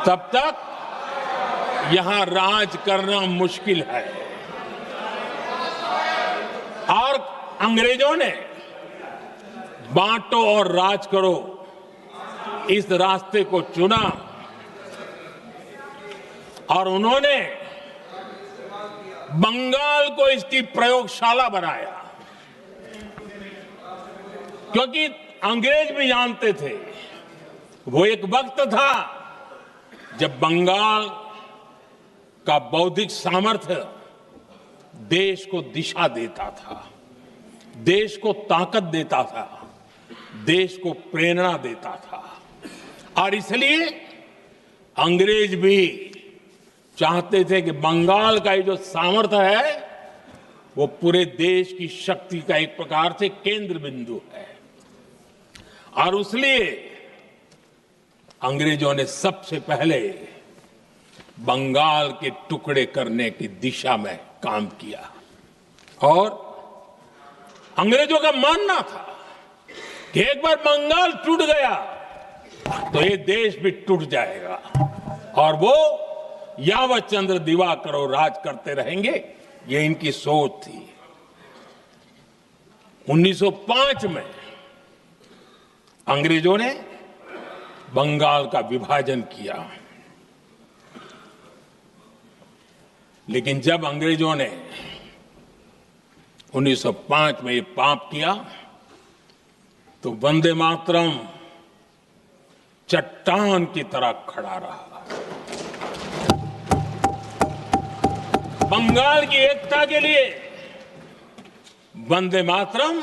तब तक यहां राज करना मुश्किल है। और अंग्रेजों ने बांटो और राज करो इस रास्ते को चुना और उन्होंने बंगाल को इसकी प्रयोगशाला बनाया, क्योंकि अंग्रेज भी जानते थे वो एक वक्त था जब बंगाल का बौद्धिक सामर्थ्य देश को दिशा देता था, देश को ताकत देता था, देश को प्रेरणा देता था। और इसलिए अंग्रेज भी चाहते थे कि बंगाल का ये जो सामर्थ्य है वो पूरे देश की शक्ति का एक प्रकार से केंद्र बिंदु है। और इसलिए अंग्रेजों ने सबसे पहले बंगाल के टुकड़े करने की दिशा में काम किया। और अंग्रेजों का मानना था कि एक बार बंगाल टूट गया तो ये देश भी टूट जाएगा और वो यावत चंद्र दिवाकरो राज करते रहेंगे, ये इनकी सोच थी। 1905 में अंग्रेजों ने बंगाल का विभाजन किया, लेकिन जब अंग्रेजों ने 1905 में ये पाप किया तो वंदे मातरम चट्टान की तरह खड़ा रहा। बंगाल की एकता के लिए वंदे मातरम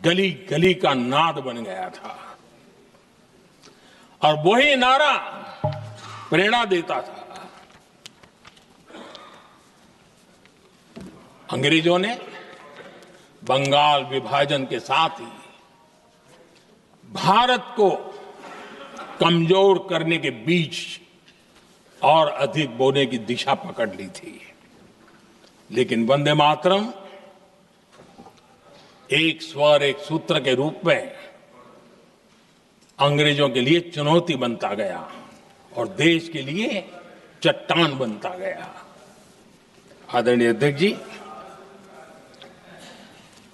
गली गली का नाद बन गया था और वही नारा प्रेरणा देता था। अंग्रेजों ने बंगाल विभाजन के साथ ही भारत को कमजोर करने के बीच और अधिक बोने की दिशा पकड़ ली थी। लेकिन वंदे मातरम एक स्वर एक सूत्र के रूप में अंग्रेजों के लिए चुनौती बनता गया और देश के लिए चट्टान बनता गया। आदरणीय अध्यक्ष जी,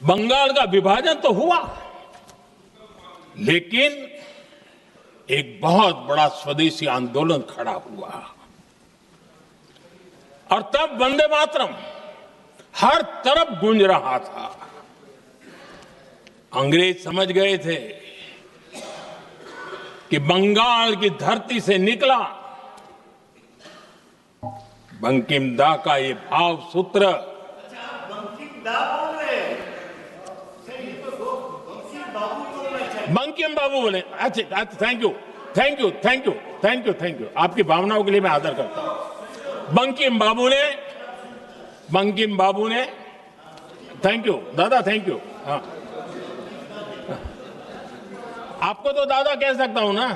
बंगाल का विभाजन तो हुआ, लेकिन एक बहुत बड़ा स्वदेशी आंदोलन खड़ा हुआ और तब वंदे मातरम हर तरफ गूंज रहा था। अंग्रेज समझ गए थे कि बंगाल की धरती से निकला बंकिम दा का ये भाव सूत्र बंकिम बाबू बोले। अच्छा, thank you thank you thank you thank you thank you, आपकी भावनाओं के लिए मैं आदर करता हूं। बंकिम बाबू ने थैंक यू दादा, थैंक यू। हाँ, आपको तो दादा कह सकता हूं ना,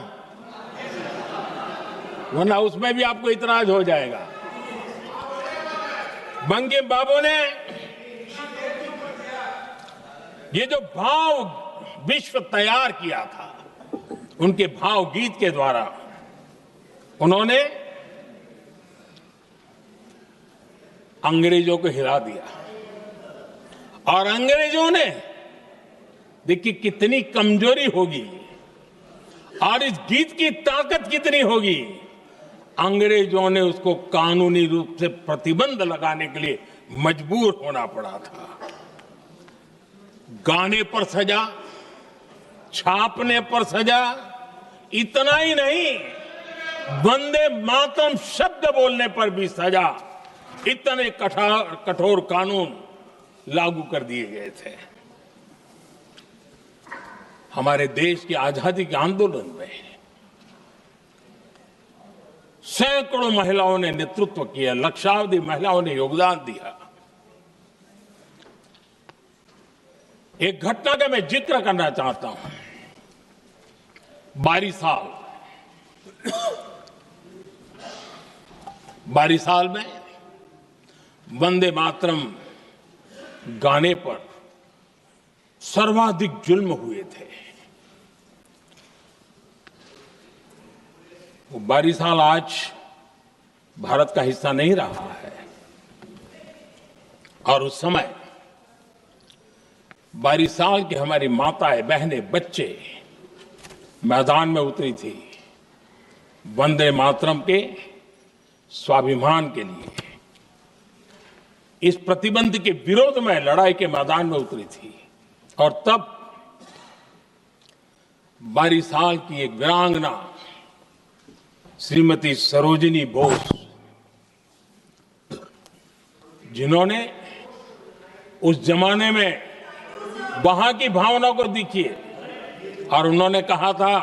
वरना उसमें भी आपको इतराज हो जाएगा। बंकिम बाबू ने ये जो भाव विश्व तैयार किया था, उनके भाव गीत के द्वारा उन्होंने अंग्रेजों को हिला दिया। और अंग्रेजों ने देखिए कितनी कमजोरी होगी और इस गीत की ताकत कितनी होगी, अंग्रेजों ने उसको कानूनी रूप से प्रतिबंध लगाने के लिए मजबूर होना पड़ा था। गाने पर सजा, छापने पर सजा, इतना ही नहीं वंदे मातरम शब्द बोलने पर भी सजा। इतने कठोर कानून लागू कर दिए गए थे। हमारे देश की आजादी के आंदोलन में सैकड़ों महिलाओं ने नेतृत्व किया, लक्षावधि महिलाओं ने योगदान दिया। एक घटना का मैं जिक्र करना चाहता हूं। 12 साल में वंदे मातरम गाने पर सर्वाधिक जुल्म हुए थे। वो बारिसाल आज भारत का हिस्सा नहीं रहा है और उस समय बारिसाल की हमारी माताएं, बहनें, बच्चे मैदान में उतरी थी वंदे मातरम के स्वाभिमान के लिए। इस प्रतिबंध के विरोध में लड़ाई के मैदान में उतरी थी और तब बारिसाल की एक वीरांगना श्रीमती सरोजिनी बोस, जिन्होंने उस जमाने में वहां की भावना को देखिए और उन्होंने कहा था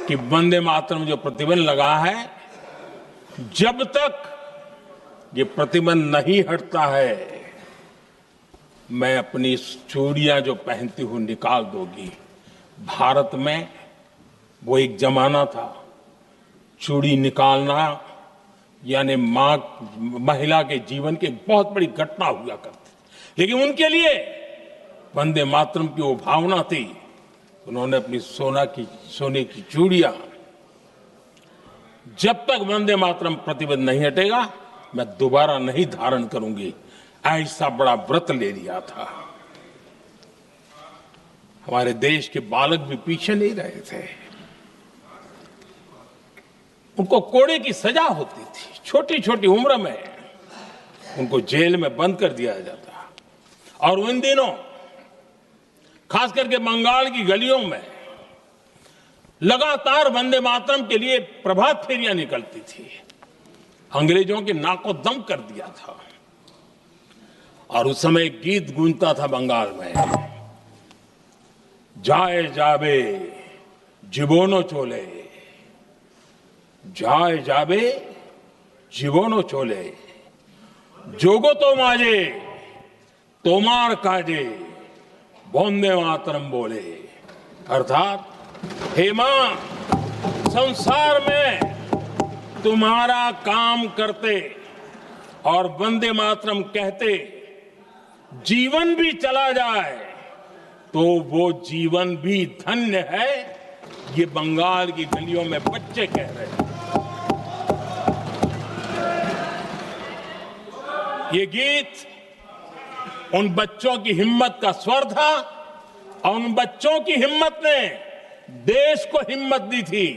कि वंदे मातरम जो प्रतिबंध लगा है, जब तक ये प्रतिबंध नहीं हटता है मैं अपनी चूड़ियां जो पहनती हूं निकाल दूंगी। भारत में वो एक जमाना था, चूड़ी निकालना यानी महिला के जीवन की एक बहुत बड़ी घटना हुआ करती, लेकिन उनके लिए वंदे मातरम की वो भावना थी। उन्होंने अपनी सोने की चूड़ियां, जब तक वंदे मातरम प्रतिबंध नहीं हटेगा मैं दोबारा नहीं धारण करूंगी, ऐसा बड़ा व्रत ले लिया था। हमारे देश के बालक भी पीछे नहीं रहे थे। उनको कोड़े की सजा होती थी, छोटी छोटी उम्र में उनको जेल में बंद कर दिया जाता। और उन दिनों खास करके बंगाल की गलियों में लगातार वंदे मातरम के लिए प्रभात फेरियां निकलती थी। अंग्रेजों के नाको दम कर दिया था। और उस समय गीत गूंजता था बंगाल में, जाए जाबे जीवोनो चोले, जाए जाबे जीवोनो चोले, जोगो तो माजे तोमार काजे वंदे मातरम बोले। अर्थात हे मां, संसार में तुम्हारा काम करते और वंदे मातरम कहते जीवन भी चला जाए तो वो जीवन भी धन्य है। ये बंगाल की गलियों में बच्चे कह रहे हैं। ये गीत उन बच्चों की हिम्मत का स्वर था और उन बच्चों की हिम्मत ने देश को हिम्मत दी थी।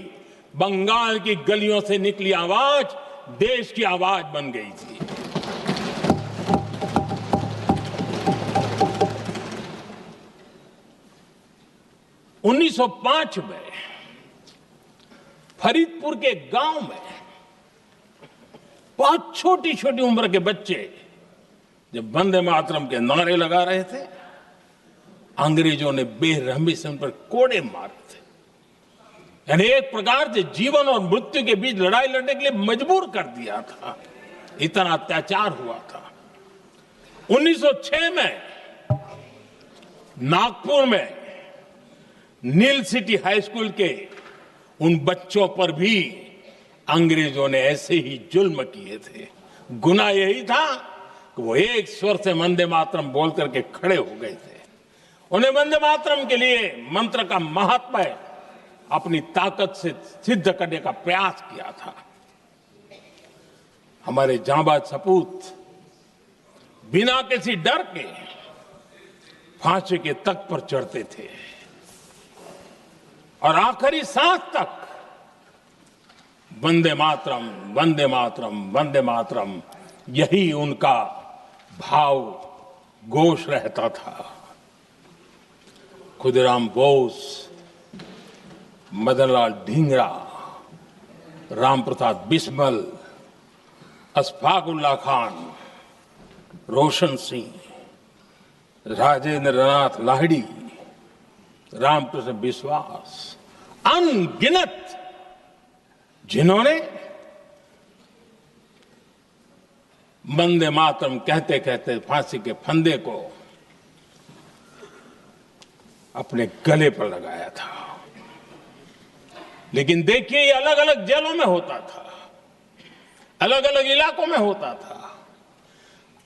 बंगाल की गलियों से निकली आवाज देश की आवाज बन गई थी। उन्नीस 1905 में फरीदपुर के गांव में बहुत छोटी छोटी उम्र के बच्चे जब वंदे मातरम के नारे लगा रहे थे, अंग्रेजों ने बेरहमी से उन पर कोड़े मारे थे। यानी एक प्रकार से जीवन और मृत्यु के बीच लड़ाई लड़ने के लिए मजबूर कर दिया था। इतना अत्याचार हुआ था। 1906 में नागपुर में नील सिटी हाई स्कूल के उन बच्चों पर भी अंग्रेजों ने ऐसे ही जुल्म किए थे। गुनाह यही था कि वो एक स्वर से वंदे मातरम बोल करके खड़े हो गए थे। उन्हें वंदे मातरम के लिए मंत्र का महात्म्य अपनी ताकत से सिद्ध करने का प्रयास किया था। हमारे जांबाज सपूत बिना किसी डर के फांसी के तख्त पर चढ़ते थे और आखिरी सांस तक वंदे मातरम, वंदे मातरम, वंदे मातरम, यही उनका भाव घोष रहता था। खुदीराम बोस, मदनलाल ढींगरा, राम प्रसाद बिस्मल, अशफाक उल्लाह खान, रोशन सिंह, राजेंद्र नाथ लाहिड़ी, रामकृष्ण विश्वास, अनगिनत जिन्होंने वंदे मातरम कहते कहते फांसी के फंदे को अपने गले पर लगाया था। लेकिन देखिए, ये अलग अलग जेलों में होता था, अलग अलग इलाकों में होता था।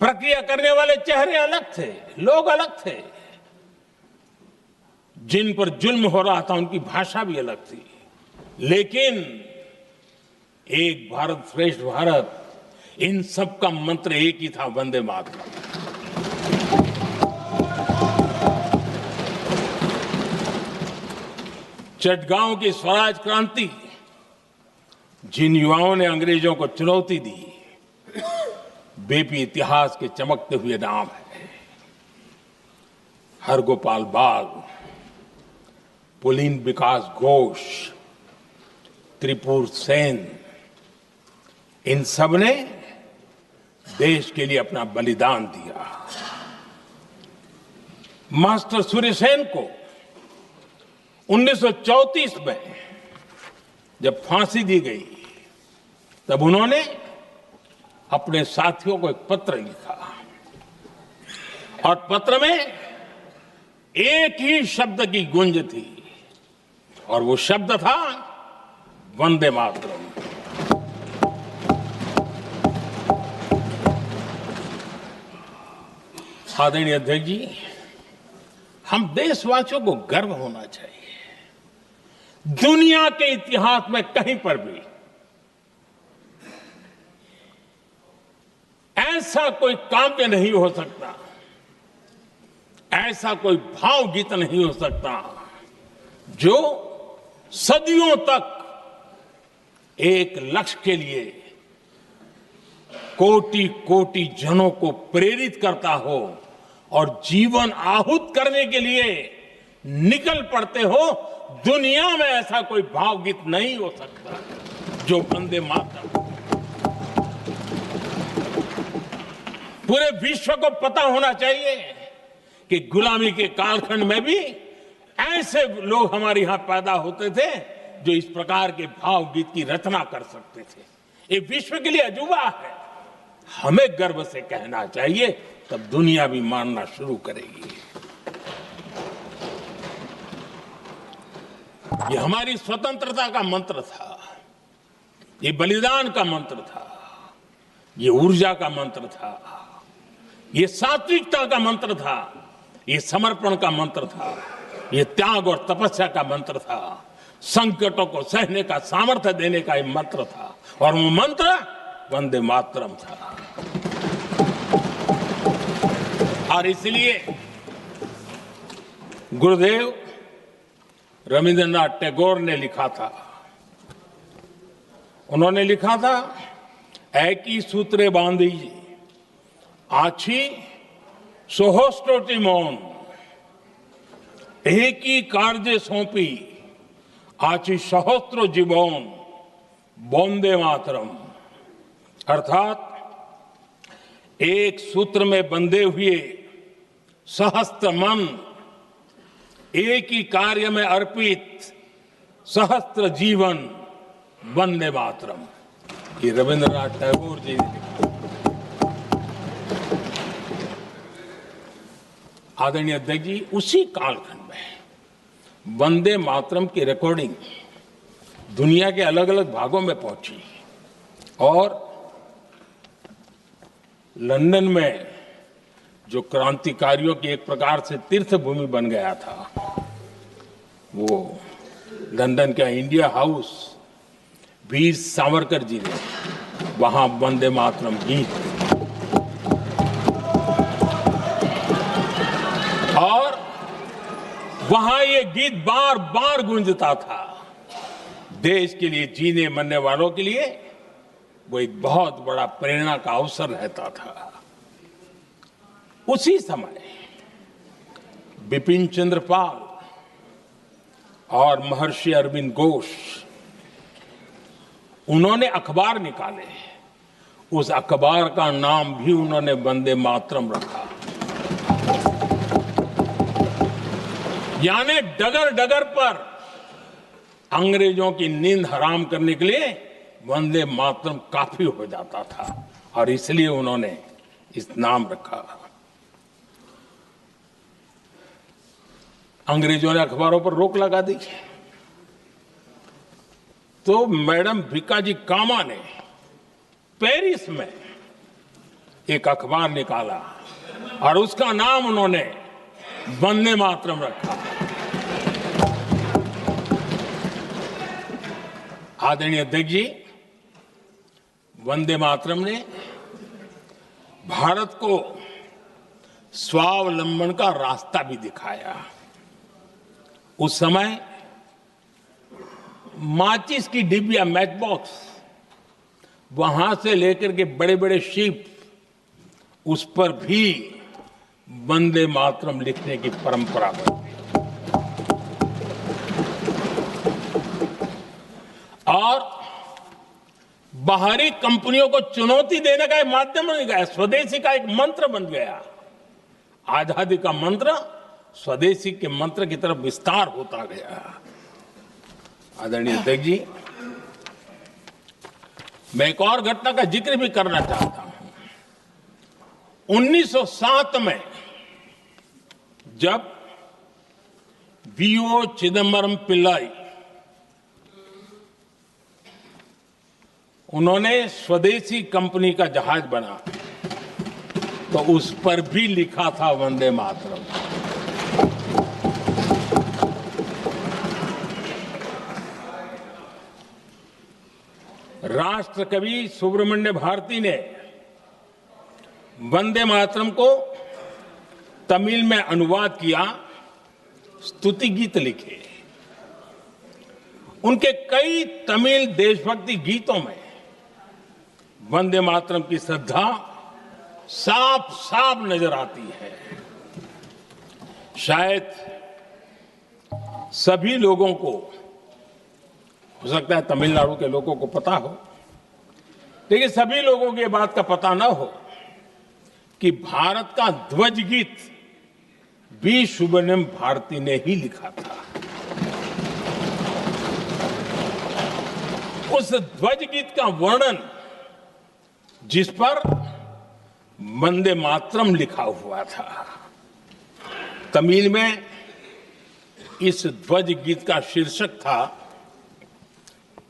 प्रक्रिया करने वाले चेहरे अलग थे, लोग अलग थे। जिन पर जुल्म हो रहा था उनकी भाषा भी अलग थी। लेकिन एक भारत श्रेष्ठ भारत, इन सब का मंत्र एक ही था, वंदे मातरम। चटगांव की स्वराज क्रांति, जिन युवाओं ने अंग्रेजों को चुनौती दी, वे भी इतिहास के चमकते हुए नाम है। हरगोपाल बाग, पुलिन विकास घोष, त्रिपुर सेन, इन सब ने देश के लिए अपना बलिदान दिया। मास्टर सूर्यसेन को 1934 में जब फांसी दी गई, तब उन्होंने अपने साथियों को एक पत्र लिखा और पत्र में एक ही शब्द की गूंज थी और वो शब्द था वंदे मातरम। आदरणीय अध्यक्ष जी, हम देशवासियों को गर्व होना चाहिए। दुनिया के इतिहास में कहीं पर भी ऐसा कोई काव्य नहीं हो सकता, ऐसा कोई भावगीत नहीं हो सकता जो सदियों तक एक लक्ष्य के लिए कोटि कोटि जनों को प्रेरित करता हो और जीवन आहूत करने के लिए निकल पड़ते हो। दुनिया में ऐसा कोई भावगीत नहीं हो सकता जो वंदे मातरम। पूरे विश्व को पता होना चाहिए कि गुलामी के कालखंड में भी ऐसे लोग हमारे यहां पैदा होते थे जो इस प्रकार के भावगीत की रचना कर सकते थे। ये विश्व के लिए अजूबा है, हमें गर्व से कहना चाहिए, तब दुनिया भी मानना शुरू करेगी। ये हमारी स्वतंत्रता का मंत्र था, ये बलिदान का मंत्र था, ये ऊर्जा का मंत्र था, ये सात्विकता का मंत्र था, ये समर्पण का मंत्र था, ये त्याग और तपस्या का मंत्र था, संकटों को सहने का सामर्थ्य देने का ये मंत्र था और वो मंत्र वंदे मातरम था। और इसलिए गुरुदेव रविंद्रनाथ टैगोर ने लिखा था, उन्होंने लिखा था, एकी सूत्रे बांधी आछी सोहोस्टोटी मौन, एक ही कार्य सौंपी आची सहस्त्रो जीवन वंदे मातरम। अर्थात एक सूत्र में बंधे हुए सहस्त्र मन, एक ही कार्य में अर्पित सहस्त्र जीवन वंदे मातरम। ये रविंद्रनाथ टैगोर जी ने लिखा। आदरणीय अध्यक्ष जी, उसी कालखंड में वंदे मातरम की रिकॉर्डिंग दुनिया के अलग अलग भागों में पहुंची और लंदन में जो क्रांतिकारियों की एक प्रकार से तीर्थ भूमि बन गया था, वो लंदन का इंडिया हाउस, वीर सावरकर जी ने वहां वंदे मातरम गीत और वहां ये गीत बार बार गूंजता था। देश के लिए जीने मरने वालों के लिए वो एक बहुत बड़ा प्रेरणा का अवसर रहता था। उसी समय बिपिन चंद्र पाल और महर्षि अरविंद घोष, उन्होंने अखबार निकाले, उस अखबार का नाम भी उन्होंने वंदे मातरम रखा। यानी डगर डगर पर अंग्रेजों की नींद हराम करने के लिए वंदे मातरम काफी हो जाता था और इसलिए उन्होंने इस नाम रखा। अंग्रेजों ने अखबारों पर रोक लगा दी तो मैडम भिकाजी कामा ने पेरिस में एक अखबार निकाला और उसका नाम उन्होंने वंदे मातरम रखा। आदरणीय अध्यक्ष जी, वंदे मातरम ने भारत को स्वावलंबन का रास्ता भी दिखाया। उस समय माचिस की डिबिया, मैच बॉक्स, वहां से लेकर के बड़े बड़े शिप, उस पर भी वंदे मातरम लिखने की परंपरा बनी। और बाहरी कंपनियों को चुनौती देने का एक माध्यम बन गया, स्वदेशी का एक मंत्र बन गया। आजादी का मंत्र स्वदेशी के मंत्र की तरफ विस्तार होता गया। आदरणीय अध्यक्ष जी, मैं एक और घटना का जिक्र भी करना चाहता हूं। 1907 में जब वीओ चिदम्बरम पिल्लाई, उन्होंने स्वदेशी कंपनी का जहाज बना, तो उस पर भी लिखा था वंदे मातरम। राष्ट्र कवि सुब्रमण्य भारती ने वंदे मातरम को तमिल में अनुवाद किया, स्तुति गीत लिखे। उनके कई तमिल देशभक्ति गीतों में वंदे मातरम की श्रद्धा साफ साफ नजर आती है। शायद सभी लोगों को, हो सकता है तमिलनाडु के लोगों को पता हो, लेकिन सभी लोगों को यह बात का पता न हो कि भारत का ध्वज गीत वी सुब्रमण्यम भारती ने ही लिखा था। उस ध्वज गीत का वर्णन, जिस पर वंदे मातरम लिखा हुआ था, तमिल में इस ध्वज गीत का शीर्षक था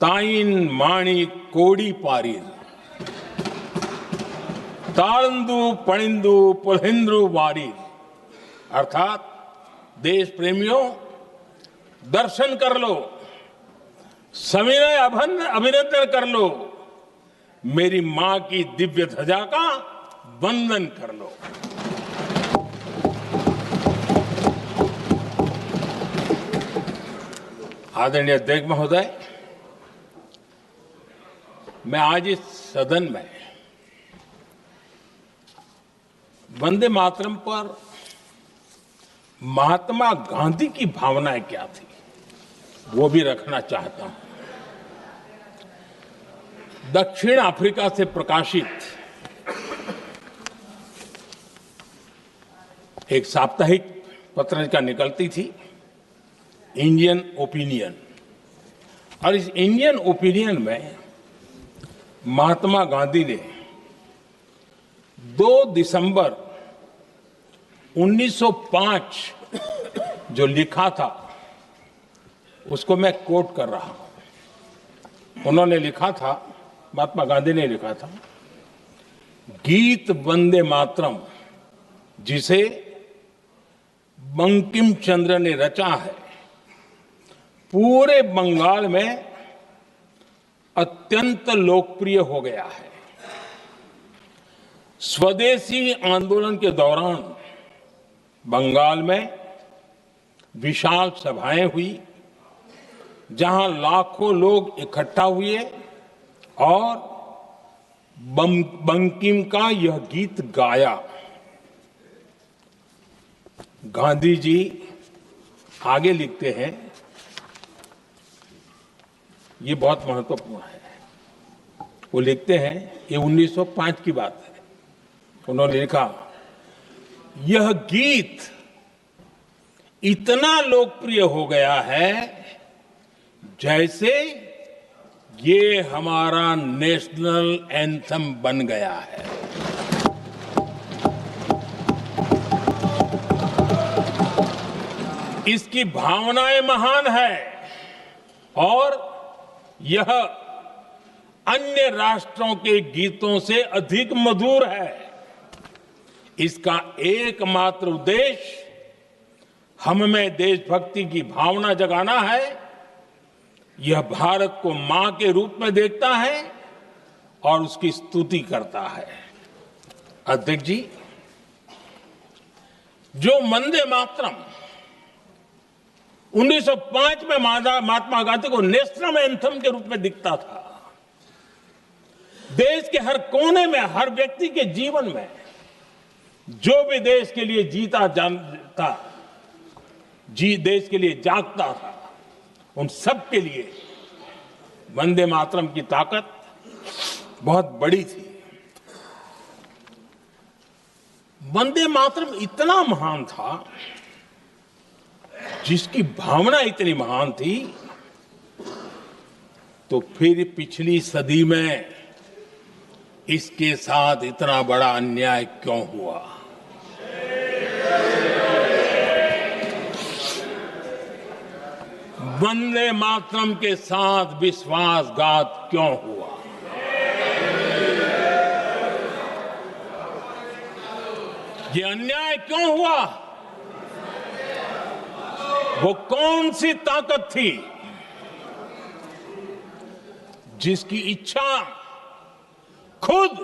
ताइन माणी कोड़ी पारीर, तालंदु पणिंदु पुलहिंद्रु वारीर। अर्थात देश प्रेमियों, दर्शन कर लो, सविनय अभिनंदन कर लो, मेरी मां की दिव्य ध्वजा का वंदन कर लो। आदरणीय अध्यक्ष महोदय, मैं आज इस सदन में वंदे मातरम पर महात्मा गांधी की भावनाएं क्या थी, वो भी रखना चाहता हूं। दक्षिण अफ्रीका से प्रकाशित एक साप्ताहिक पत्रिका निकलती थी, इंडियन ओपिनियन, और इस इंडियन ओपिनियन में महात्मा गांधी ने 2 दिसंबर 1905 जो लिखा था, उसको मैं कोट कर रहा हूं। उन्होंने लिखा था, महात्मा गांधी ने लिखा था, गीत वंदे मातरम जिसे बंकिम चंद्र ने रचा है, पूरे बंगाल में अत्यंत लोकप्रिय हो गया है। स्वदेशी आंदोलन के दौरान बंगाल में विशाल सभाएं हुई, जहां लाखों लोग इकट्ठा हुए और बंकिम का यह गीत गाया। गांधी जी आगे लिखते हैं, ये बहुत महत्वपूर्ण है। वो लिखते हैं, ये 1905 की बात है। उन्होंने लिखा, यह गीत इतना लोकप्रिय हो गया है जैसे ये हमारा नेशनल एंथम बन गया है। इसकी भावनाएं महान है और यह अन्य राष्ट्रों के गीतों से अधिक मधुर है। इसका एकमात्र उद्देश्य हम में देशभक्ति की भावना जगाना है यह भारत को मां के रूप में देखता है और उसकी स्तुति करता है। अध्यक्ष जी, जो वंदे मातरम 1905 में महात्मा गांधी को नेशनल एंथम के रूप में दिखता था, देश के हर कोने में, हर व्यक्ति के जीवन में जो भी देश के लिए जीता जानता, देश के लिए जागता था, उन सब के लिए वंदे मातरम की ताकत बहुत बड़ी थी। वंदे मातरम इतना महान था, जिसकी भावना इतनी महान थी, तो फिर पिछली सदी में इसके साथ इतना बड़ा अन्याय क्यों हुआ? वंदे मातरम के साथ विश्वासघात क्यों हुआ? ये अन्याय क्यों हुआ? वो कौन सी ताकत थी जिसकी इच्छा खुद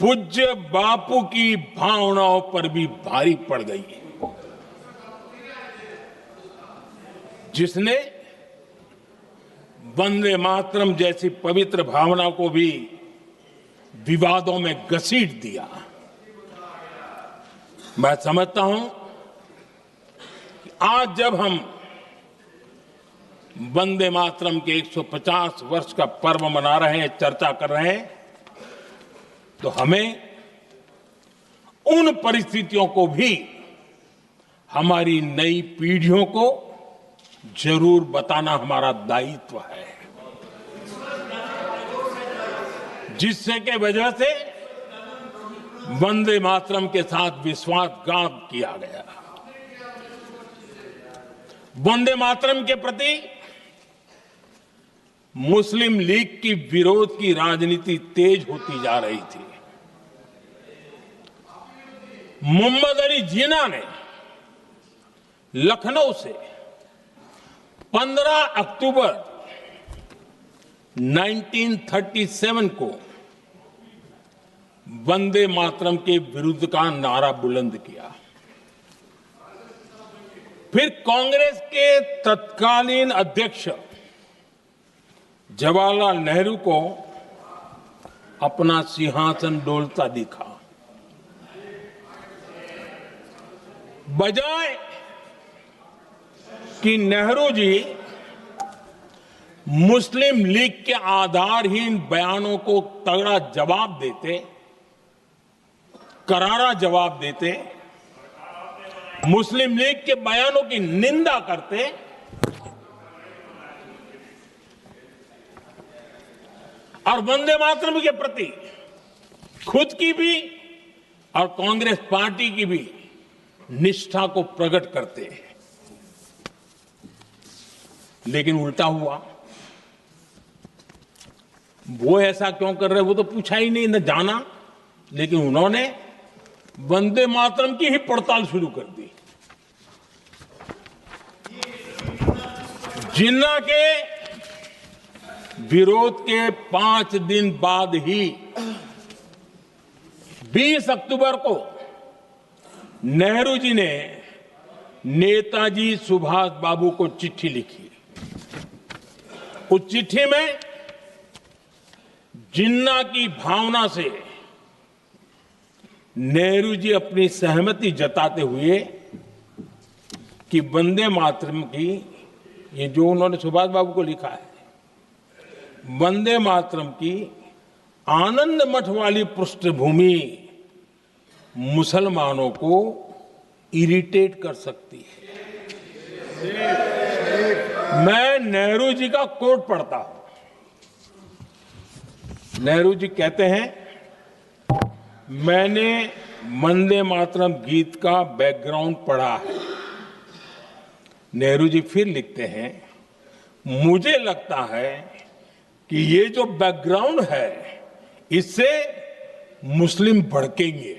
पूज्य बापू की भावनाओं पर भी भारी पड़ गई, जिसने वंदे मातरम जैसी पवित्र भावना को भी विवादों में घसीट दिया? मैं समझता हूं कि आज जब हम वंदे मातरम के 150 वर्ष का पर्व मना रहे हैं, चर्चा कर रहे हैं, तो हमें उन परिस्थितियों को भी हमारी नई पीढ़ियों को जरूर बताना हमारा दायित्व है, जिससे के वजह से वंदे मातरम के साथ विश्वासघात किया गया। वंदे मातरम के प्रति मुस्लिम लीग की विरोध की राजनीति तेज होती जा रही थी। मोहम्मद अली जिन्ना ने लखनऊ से 15 अक्टूबर 1937 को वंदे मातरम के विरुद्ध का नारा बुलंद किया। फिर कांग्रेस के तत्कालीन अध्यक्ष जवाहरलाल नेहरू को अपना सिंहासन डोलता दिखा। बजाय कि नेहरू जी मुस्लिम लीग के आधारहीन बयानों को तगड़ा जवाब देते, करारा जवाब देते, मुस्लिम लीग के बयानों की निंदा करते, और वंदे मातरम के प्रति खुद की भी और कांग्रेस पार्टी की भी निष्ठा को प्रकट करते हैं। लेकिन उल्टा हुआ। वो ऐसा क्यों कर रहे, वो तो पूछा ही नहीं, न जाना, लेकिन उन्होंने वंदे मातरम की ही पड़ताल शुरू कर दी। जिन्ना के विरोध के 5 दिन बाद ही 20 अक्टूबर को नेहरू जी ने नेताजी सुभाष बाबू को चिट्ठी लिखी। उस चिट्ठी में जिन्ना की भावना से नेहरू जी अपनी सहमति जताते हुए कि वंदे मातरम की, ये जो उन्होंने सुभाष बाबू को लिखा है, वंदे मातरम की आनंद मठ वाली पृष्ठभूमि मुसलमानों को इरिटेट कर सकती है। मैं नेहरू जी का कोट पढ़ता हूं। नेहरू जी कहते हैं, मैंने वंदे मातरम गीत का बैकग्राउंड पढ़ा है। नेहरू जी फिर लिखते हैं, मुझे लगता है कि ये जो बैकग्राउंड है इससे मुस्लिम भड़केंगे।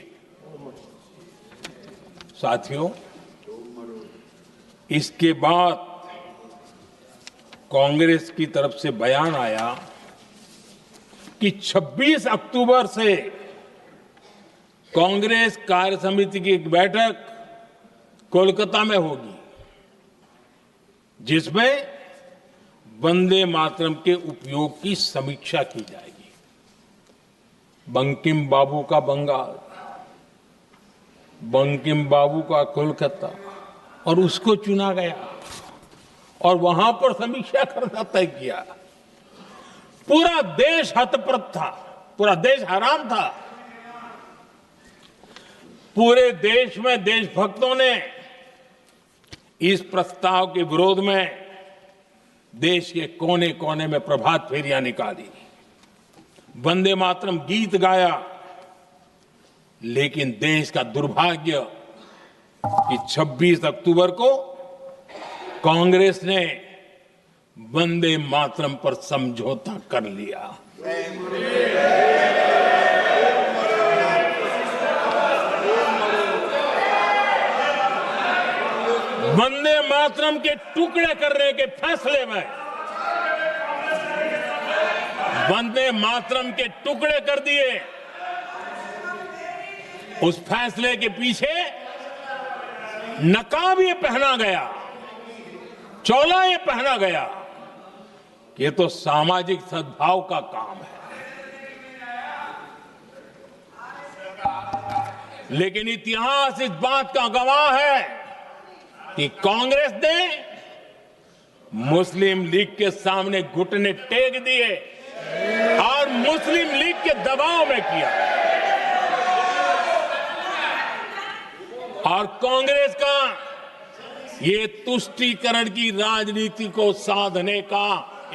साथियों, इसके बाद कांग्रेस की तरफ से बयान आया कि 26 अक्टूबर से कांग्रेस कार्य समिति की एक बैठक कोलकाता में होगी, जिसमें वंदे मातरम के उपयोग की समीक्षा की जाएगी। बंकिम बाबू का बंगाल, बंकिम बाबू का कोलकाता, और उसको चुना गया और वहां पर समीक्षा करना तय किया। पूरा देश हतप्रभ था, पूरा देश हैरान था। पूरे देश में देशभक्तों ने इस प्रस्ताव के विरोध में देश के कोने कोने में प्रभात फेरियां निकाली, वंदे मातरम गीत गाया। लेकिन देश का दुर्भाग्य कि 26 अक्टूबर को कांग्रेस ने वंदे मातरम पर समझौता कर लिया। वंदे मातरम के टुकड़े करने के फैसले में, वंदे मातरम के टुकड़े कर दिए। उस फैसले के पीछे नकाब ये पहना गया, चोला ये पहना गया कि ये तो सामाजिक सद्भाव का काम है। लेकिन इतिहास इस बात का गवाह है कि कांग्रेस ने मुस्लिम लीग के सामने घुटने टेक दिए और मुस्लिम लीग के दबाव में किया। और कांग्रेस का ये तुष्टीकरण की राजनीति को साधने का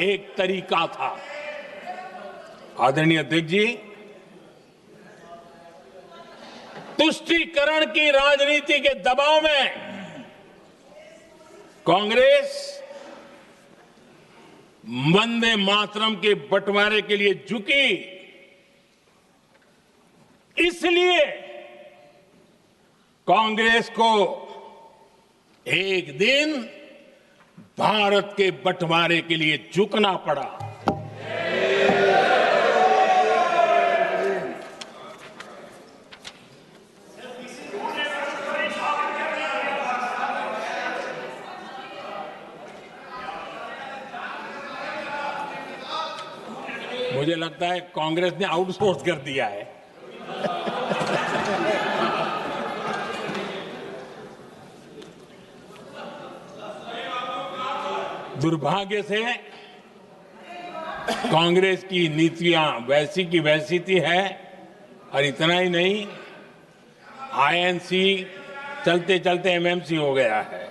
एक तरीका था। आदरणीय अध्यक्ष जी, तुष्टीकरण की राजनीति के दबाव में कांग्रेस वंदे मातरम के बंटवारे के लिए झुकी। इसलिए कांग्रेस को एक दिन भारत के बंटवारे के लिए झुकना पड़ा। मुझे लगता है कांग्रेस ने आउटसोर्स कर दिया है। दुर्भाग्य से कांग्रेस की नीतियां वैसी की वैसी थी है, और इतना ही नहीं, आईएनसी चलते चलते एमएमसी हो गया है।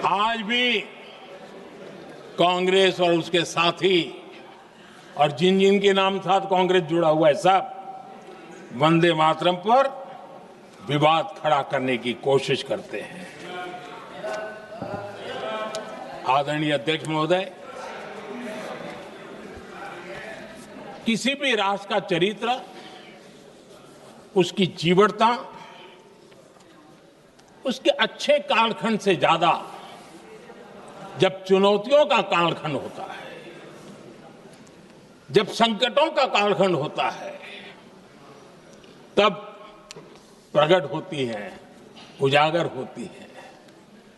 आज भी कांग्रेस और उसके साथी और जिन जिन के नाम साथ कांग्रेस जुड़ा हुआ है, सब वंदे मातरम पर विवाद खड़ा करने की कोशिश करते हैं। आदरणीय अध्यक्ष महोदय, किसी भी राष्ट्र का चरित्र, उसकी जीवटता, उसके अच्छे कालखंड से ज्यादा जब चुनौतियों का कालखंड होता है, जब संकटों का कालखंड होता है, तब प्रकट होती है, उजागर होती है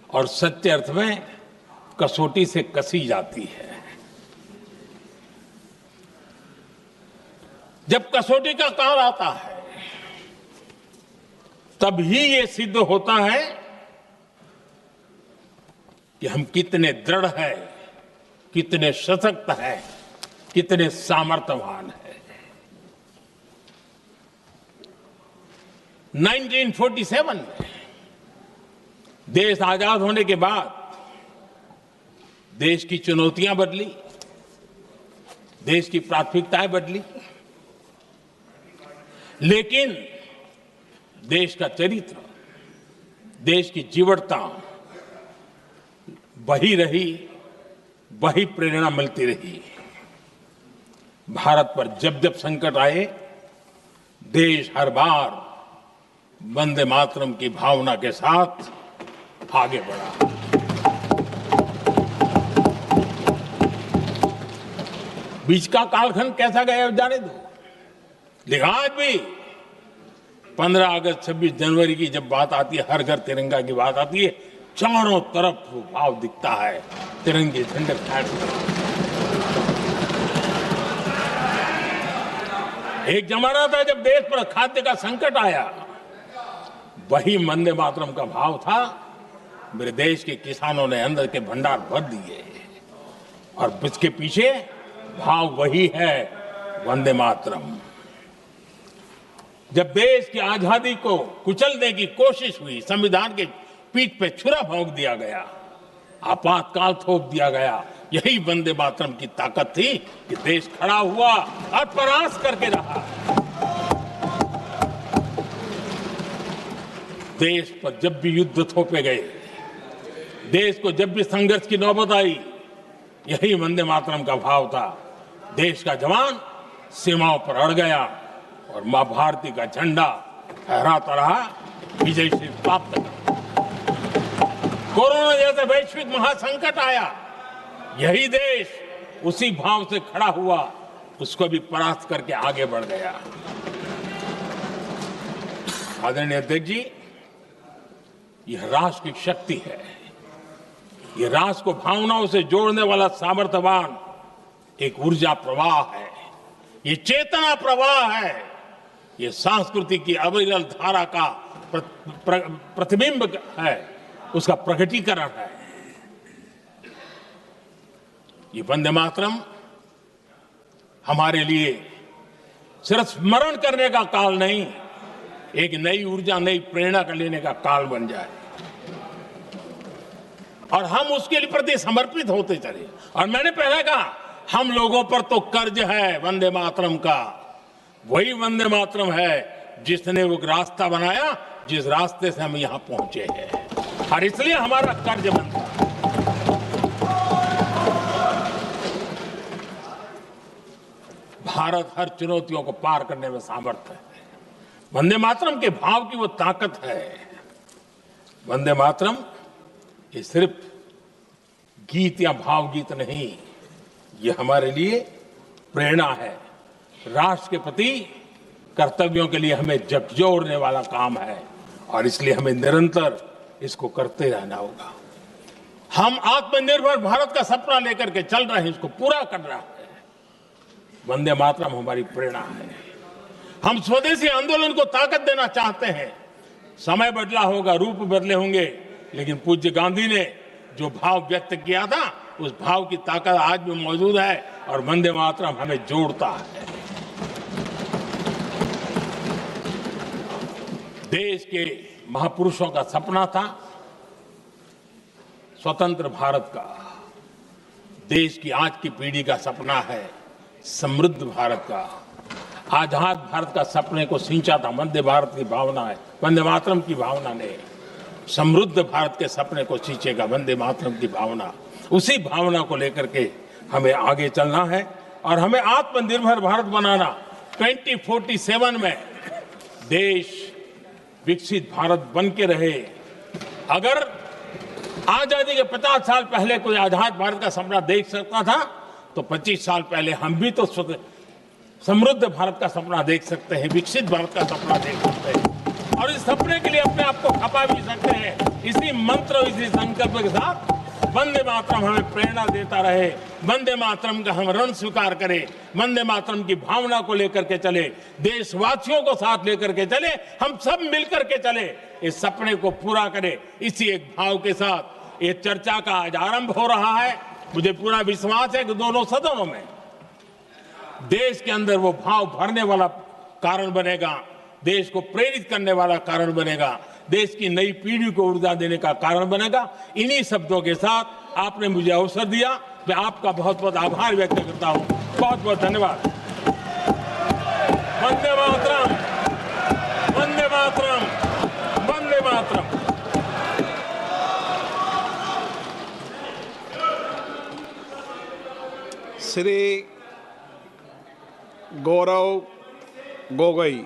और सच्चे अर्थ में कसौटी से कसी जाती है। जब कसौटी का काल आता है, तब ही ये सिद्ध होता है कि हम कितने दृढ़ हैं, कितने सशक्त हैं, कितने सामर्थ्यवान हैं। 1947 में देश आजाद होने के बाद देश की चुनौतियां बदली, देश की प्राथमिकताएं बदली, लेकिन देश का चरित्र, देश की जीवटता वही रही, वही प्रेरणा मिलती रही। भारत पर जब जब संकट आए, देश हर बार वंदे मातरम की भावना के साथ आगे बढ़ा। बीच का कालखंड कैसा गया जाने दो, लेकिन आज भी 15 अगस्त 26 जनवरी की जब बात आती है, हर घर तिरंगा की बात आती है, चारों तरफ वो भाव दिखता है, तिरंगे झंडे फहराते। एक जमाना था जब देश पर खाद्य का संकट आया, वही वंदे मातरम का भाव था। मेरे देश के किसानों ने अंदर के भंडार भर दिए, और इसके पीछे भाव वही है, वंदे मातरम। जब देश की आजादी को कुचलने की कोशिश हुई, संविधान के पीठ पे छुरा भोंक दिया गया, आपातकाल थोप दिया गया, यही वंदे मातरम की ताकत थी कि देश खड़ा हुआ और परास्त करके रहा। देश पर जब भी युद्ध थोपे गए, देश को जब भी संघर्ष की नौबत आई, यही वंदे मातरम का भाव था। देश का जवान सीमाओं पर अड़ गया और मां भारती का झंडा फहराता रहा, विजय श्री प्राप्त कर। कोरोना जैसे वैश्विक महासंकट आया, यही देश उसी भाव से खड़ा हुआ, उसको भी परास्त करके आगे बढ़ गया। आदरणीय अध्यक्ष जी, यह राष्ट्र की शक्ति है, यह राष्ट्र को भावनाओं से जोड़ने वाला सामर्थ्यवान एक ऊर्जा प्रवाह है, ये चेतना प्रवाह है, ये संस्कृति की अविरल धारा का प्रतिबिंब है, उसका प्रकटीकरण है। ये वंदे मातरम हमारे लिए सिर्फ स्मरण करने का काल नहीं, एक नई ऊर्जा, नई प्रेरणा का लेने का काल बन जाए, और हम उसके लिए प्रति समर्पित होते चले। और मैंने पहले कहा, हम लोगों पर तो कर्ज है वंदे मातरम का। वही वंदे मातरम है जिसने वो रास्ता बनाया, जिस रास्ते से हम यहां पहुंचे हैं, और इसलिए हमारा कर्ज बनता है। भारत हर चुनौतियों को पार करने में सामर्थ है। वंदे मातरम के भाव की वो ताकत है। वंदे मातरम ये सिर्फ गीत या भावगीत नहीं, ये हमारे लिए प्रेरणा है। राष्ट्र के प्रति कर्तव्यों के लिए हमें झकझोरने वाला काम है, और इसलिए हमें निरंतर इसको करते रहना होगा। हम आत्मनिर्भर भारत का सपना लेकर के चल रहे हैं, इसको पूरा कर रहा है। वंदे मातरम हमारी प्रेरणा है। हम स्वदेशी आंदोलन को ताकत देना चाहते हैं। समय बदला होगा, रूप बदले होंगे, लेकिन पूज्य गांधी ने जो भाव व्यक्त किया था, उस भाव की ताकत आज भी मौजूद है, और वंदे मातरम हमें जोड़ता है। देश के महापुरुषों का सपना था स्वतंत्र भारत का। देश की आज की पीढ़ी का सपना है समृद्ध भारत का। आजाद भारत का सपने को सिंचा था वंदे भारत की भावना है, वंदे मातरम की भावना ने। समृद्ध भारत के सपने को सींचेगा वंदे मातरम की भावना। उसी भावना को लेकर के हमें आगे चलना है, और हमें आत्मनिर्भर भारत बनाना। 2047 में देश विकसित भारत बन के रहे। अगर आजादी के 50 साल पहले कोई आजाद भारत का सपना देख सकता था, तो 25 साल पहले हम भी तो समृद्ध भारत का सपना देख सकते हैं, विकसित भारत का सपना देख सकते हैं, और इस सपने के लिए अपने आप को खपा भी सकते हैं। इसी मंत्र, इसी संकल्प के साथ वंदे मातरम हमें प्रेरणा देता रहे। वंदे मातरम का हम रण स्वीकार करें, वंदे मातरम की भावना को लेकर के चले, देशवासियों को साथ लेकर के चले, हम सब मिलकर के चले, इस सपने को पूरा करें। इसी एक भाव के साथ ये चर्चा का आज आरंभ हो रहा है। मुझे पूरा विश्वास है कि दोनों सदनों में देश के अंदर वो भाव भरने वाला कारण बनेगा, देश को प्रेरित करने वाला कारण बनेगा, देश की नई पीढ़ी को ऊर्जा देने का कारण बनेगा। इन्हीं शब्दों के साथ आपने मुझे अवसर दिया, मैं आपका बहुत बहुत आभार व्यक्त करता हूं। बहुत बहुत धन्यवाद। वंदे मातरम, वंदे मातरम, वंदे मातरम। श्री गौरव गोगोई।